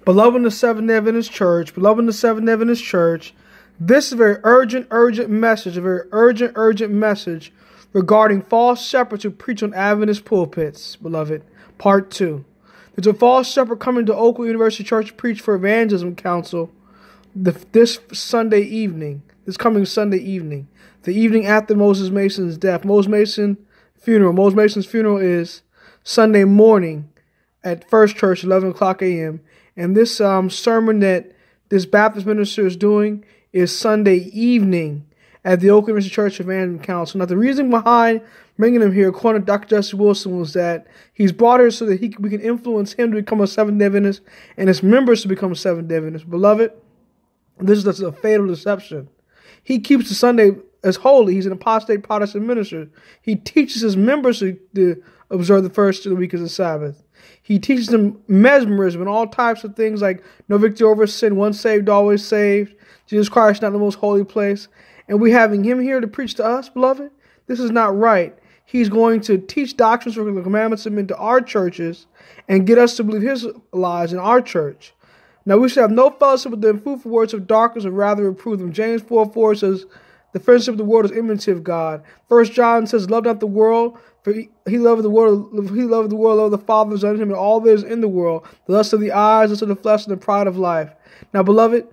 Beloved in the Seventh-day Adventist Church, beloved in the Seventh-day Adventist Church, this is a very urgent message, regarding false shepherds who preach on Adventist pulpits, beloved. Part 2. There's a false shepherd coming to Oakland University Church to preach for Evangelism Council this coming Sunday evening, the evening after Moses Mason's death. Moses Mason's funeral is Sunday morning at First Church, 11 o'clock a.m. And this sermon that this Baptist minister is doing is Sunday evening at the Oakland University Church Evangelism Council. Now, the reason behind bringing him here, according to Dr. Jesse Wilson, was that he's brought here so that we can influence him to become a Seventh-day Adventist and his members to become Seventh-day Adventists. Beloved, this is a fatal deception. He keeps the Sunday as holy. He's an apostate Protestant minister. He teaches his members to observe the first of the week as a Sabbath. He teaches them mesmerism and all types of things like no victory over sin, once saved, always saved, Jesus Christ not the most holy place. And we having him here to preach to us, beloved? This is not right. He's going to teach doctrines from the commandments into our churches and get us to believe his lies in our church. Now, we should have no fellowship with the unfruitful words of darkness, but rather reprove them. James 4:4 says, the friendship of the world is enmity of God. 1 John says, love not the world, for he loved the world, loved the Father who is unto him, and all that is in the world, the lust of the eyes, the lust of the flesh, and the pride of life. Now, beloved,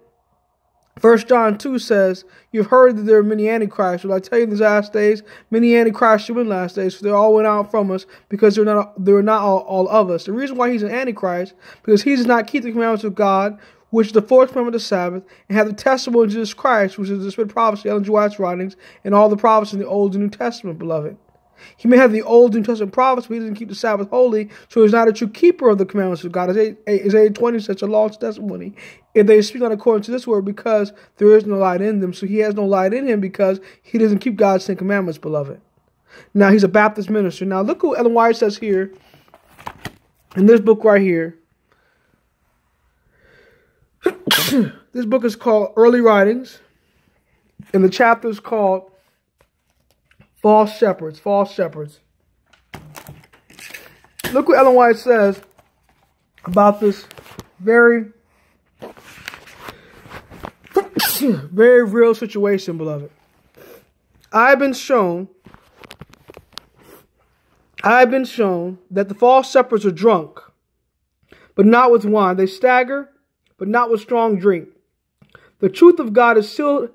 1 John 2 says, you've heard that there are many antichrists. Well, I tell you in these last days, many antichrists shall be in the last days, for they all went out from us, because they were not all of us. The reason why he's an antichrist, because he does not keep the commandments of God, which is the fourth commandment of the Sabbath, and have the testimony of Jesus Christ, which is the spirit of prophecy, Ellen G. White's writings, and all the prophets in the Old and New Testament, beloved. He may have the Old and New Testament prophets, but he doesn't keep the Sabbath holy, so he's not a true keeper of the commandments of God. Isaiah 20 such a long testimony. If they speak not according to this word, because there is no light in them, so he has no light in him because he doesn't keep God's 10 commandments, beloved. Now, he's a Baptist minister. Now, look what Ellen White says here in this book right here. This book is called Early Writings, and the chapter is called False Shepherds. Look what Ellen White says about this very real situation, beloved. I've been shown that the false shepherds are drunk, but not with wine. They stagger, but not with strong drink. The truth of God is still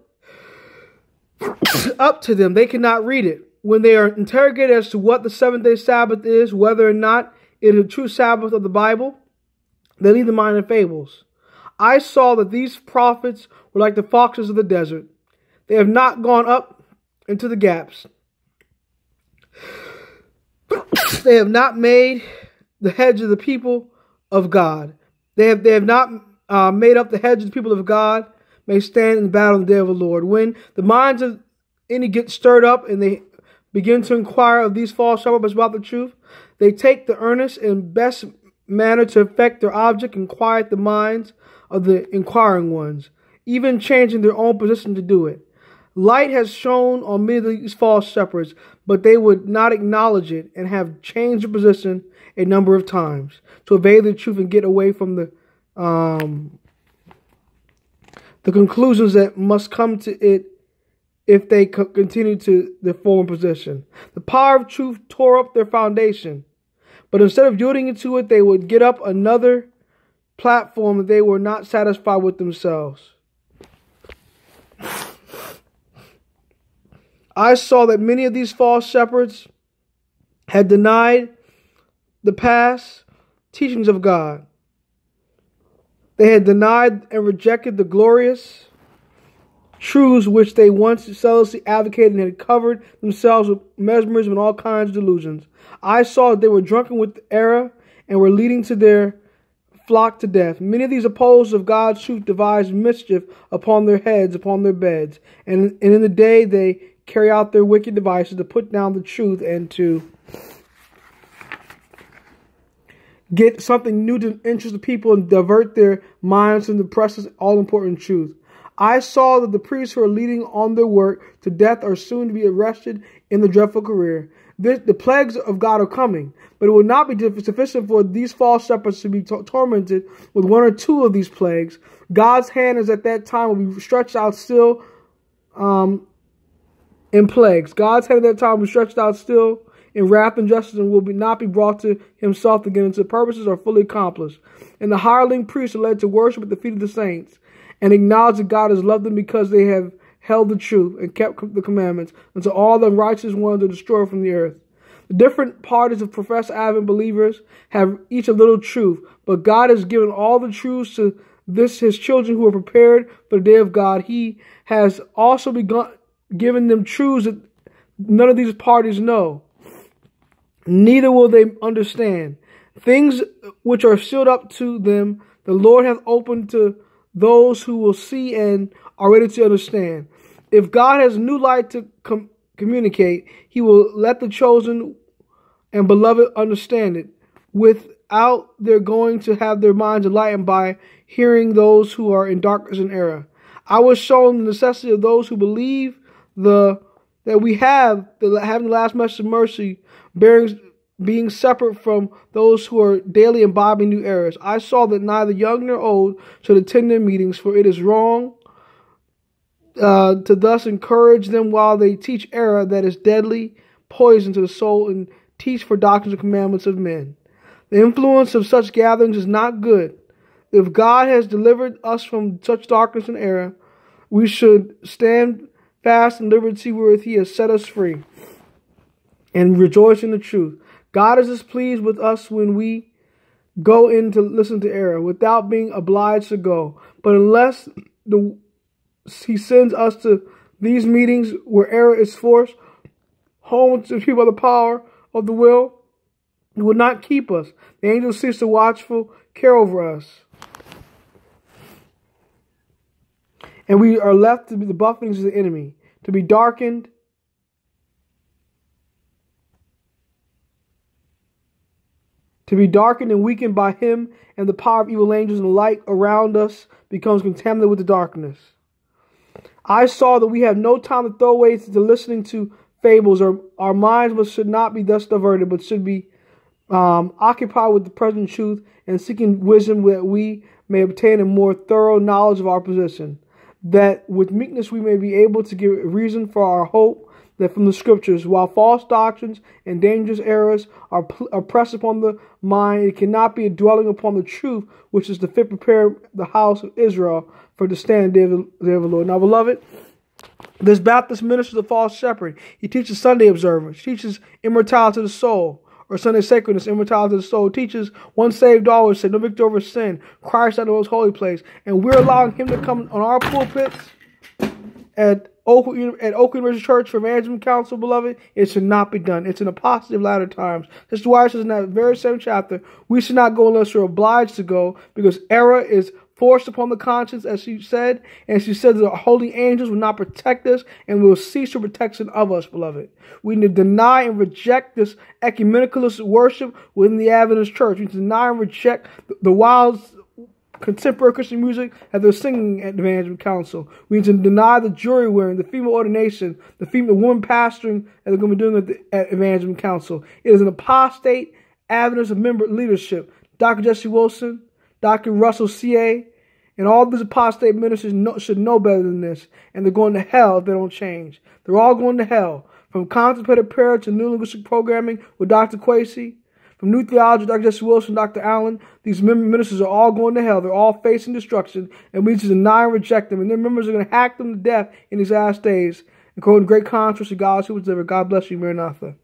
up to them. They cannot read it. When they are interrogated as to what the seventh-day Sabbath is, whether or not it is a true Sabbath of the Bible, they leave the mind in fables. I saw that these prophets were like the foxes of the desert. They have not gone up into the gaps. They have not made the hedge of the people of God. They have not made up the hedge of the people of God may stand in the battle in the day of the Lord. When the minds of any get stirred up and they begin to inquire of these false shepherds about the truth, they take the earnest and best manner to effect their object and quiet the minds of the inquiring ones, even changing their own position to do it. Light has shone on many of these false shepherds, but they would not acknowledge it and have changed their position a number of times to evade the truth and get away from the conclusions that must come to it if they continue to their former position. The power of truth tore up their foundation, but instead of yielding to it, they would get up another platform that they were not satisfied with themselves. I saw that many of these false shepherds had denied the past teachings of God. They had denied and rejected the glorious truths which they once zealously advocated and had covered themselves with mesmerism and all kinds of delusions. I saw that they were drunken with error and were leading to their flock to death. Many of these opposers of God's truth devised mischief upon their heads, upon their beds, and in the day they carry out their wicked devices to put down the truth and to get something new to interest the people and divert their minds from the precious, all-important truth. I saw that the priests who are leading on their work to death are soon to be arrested in the dreadful career. The plagues of God are coming, but it will not be sufficient for these false shepherds to be tormented with one or two of these plagues. God's hand is at that time will be stretched out still in plagues. God's hand at that time will be stretched out still in wrath and justice, and will not be brought to himself again until the purposes are fully accomplished. And the hireling priests are led to worship at the feet of the saints and acknowledge that God has loved them because they have held the truth and kept the commandments, until all the unrighteous ones are destroyed from the earth. The different parties of professed Advent believers have each a little truth, but God has given all the truths to his children who are prepared for the day of God. He has also given them truths that none of these parties know. Neither will they understand. Things which are sealed up to them, the Lord hath opened to those who will see and are ready to understand. If God has new light to communicate, he will let the chosen and beloved understand it, without their going to have their minds enlightened by hearing those who are in darkness and error. I was shown the necessity of those who believe that we have having the last message of mercy, being separate from those who are daily imbibing new errors. I saw that neither young nor old should attend their meetings, for it is wrong to thus encourage them while they teach error that is deadly poison to the soul, and teach for doctrines and commandments of men. The influence of such gatherings is not good. If God has delivered us from such darkness and error, we should stand fast in liberty wherewith he has set us free, and rejoice in the truth. God is displeased with us when we go in to listen to error without being obliged to go. But unless he sends us to these meetings where error is forced home to people by the power of the will, he will not keep us. The angels cease to watchful care over us, and we are left to be the buffetings of the enemy, to be darkened and weakened by him, and the power of evil angels, and the light around us becomes contaminated with the darkness. I saw that we have no time to throw away to listening to fables. Our minds should not be thus diverted, but should be occupied with the present truth and seeking wisdom, that we may obtain a more thorough knowledge of our position, that with meekness we may be able to give reason for our hope that from the scriptures, while false doctrines and dangerous errors are pressed upon the mind, it cannot be a dwelling upon the truth, which is to fit prepare the house of Israel for the stand day of the Lord. Now, beloved, this Baptist minister is a false shepherd. He teaches Sunday observance, teaches immortality to the soul, or Sunday sacredness, immortality to the soul, teaches one saved, always saved, no victory over sin, Christ out of the most holy place, and we're allowing him to come on our pulpits at Oak University Church for Evangelism Council, beloved. It should not be done. It's an apostasy of latter times. This is why it says in that very same chapter, we should not go unless we're obliged to go, because error is forced upon the conscience, as she said, and she said that the holy angels will not protect us and will cease your protection of us, beloved. We need to deny and reject this ecumenicalist worship within the Adventist church. We need to deny and reject the wild contemporary Christian music that they're singing at the Evangelism Council. We need to deny the jury wearing, the female ordination, the woman pastoring that they're going to be doing at Evangelism Council. It is an apostate Adventist member leadership. Dr. Jesse Wilson, Dr. Russell C.A., and all these apostate ministers should know better than this, and they're going to hell if they don't change. They're all going to hell. From contemplative prayer to new linguistic programming with Dr. Quasey, from new theology, Dr. Jesse Wilson, Dr. Allen, these ministers are all going to hell. They're all facing destruction, and we need to deny and reject them. And their members are going to hack them to death in these last days. According to great contrast to God's who was delivered. God bless you, Maranatha.